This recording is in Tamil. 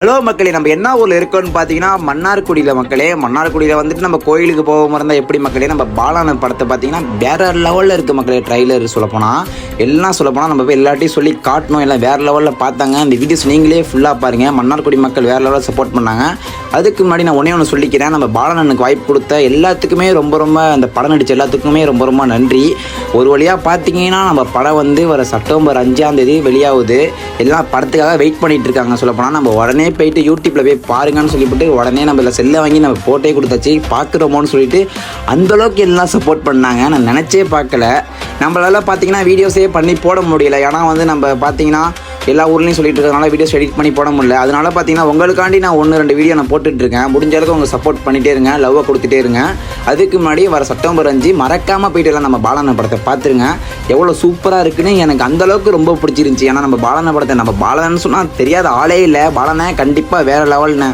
ஹலோ மக்களே, நம்ம என்ன ஊரில் இருக்கோன்னு பார்த்தீங்கன்னா மன்னார்குடியில் மக்களே. மன்னார்குடியில் வந்துட்டு நம்ம கோயிலுக்கு போகாமல் இருந்தால் எப்படி மக்களே, நம்ம பாலான படத்தை பார்த்தீங்கன்னா வேறு லெவலில் இருக்குது மக்களே. ட்ரைலர் சொல்லப்போனால் எல்லாம் சொல்லப்போனால் நம்ம போய் எல்லாட்டையும் சொல்லி காட்டணும். எல்லாம் வேறு லெவலில் பார்த்தாங்க. இந்த வீடியோஸ் நீங்களே ஃபுல்லாக பாருங்கள். மன்னார்குடி மக்கள் வேறு லெவலில் சப்போர்ட் பண்ணாங்க. அதுக்கு முன்னாடி நான் ஒன்றே ஒன்று சொல்லிக்கிறேன். நம்ம பாலனனுக்கு வாய்ப்பு கொடுத்த எல்லாத்துக்குமே ரொம்ப அந்த படம் நடித்த எல்லாத்துக்குமே ரொம்ப நன்றி. ஒரு வழியாக பார்த்தீங்கன்னா நம்ம படம் வந்து வர செப்டம்பர் 5 வெளியாகுது. எல்லாம் படத்துக்காக வெயிட் பண்ணிகிட்டு இருக்காங்க. சொல்லப்போனால் நம்ம உடனே போயிட்டு யூடியூப்பில் போய் பாருங்கன்னு சொல்லிவிட்டு உடனே நம்ம இல்லை செல்லை வாங்கி நம்ம போட்டே கொடுத்தாச்சு. பார்க்குறோமோன்னு சொல்லிட்டு அந்தளவுக்கு எல்லாம் சப்போர்ட் பண்ணாங்க. நான் நினச்சே பார்க்கல. நம்மளால பார்த்தீங்கன்னா வீடியோஸே பண்ணி போட முடியல. ஏன்னா வந்து நம்ம பார்த்தீங்கன்னா எல்லா ஊர்லேயும் சொல்லிட்டு இருக்கிறதுனால வீடியோஸ் எடிட் பண்ணி போட முடியல. அதனால பார்த்தீங்கன்னா உங்களுக்காண்டி நான் 1-2 வீடியோ நான் போட்டுட்ருக்கேன். முடிஞ்ச அளவுக்கு உங்கள் சப்போர்ட் பண்ணிகிட்டே இருங்க, லவ்வை கொடுத்துட்டே இருங்க. அதுக்கு முன்னாடி வர செப்டம்பர் 5 மறக்காமல் போயிட்டு எல்லாம் நம்ம பாலன படத்தை பார்த்துருங்க. எவ்வளோ சூப்பராக இருக்குன்னு எனக்கு அந்தளவுக்கு ரொம்ப பிடிச்சிருந்துச்சி. ஏன்னா நம்ம பாலன படத்தை நம்ம பாலனன்னு சொன்னால் தெரியாத ஆளே இல்லை. பாலனை கண்டிப்பாக வேறு லெவல்னு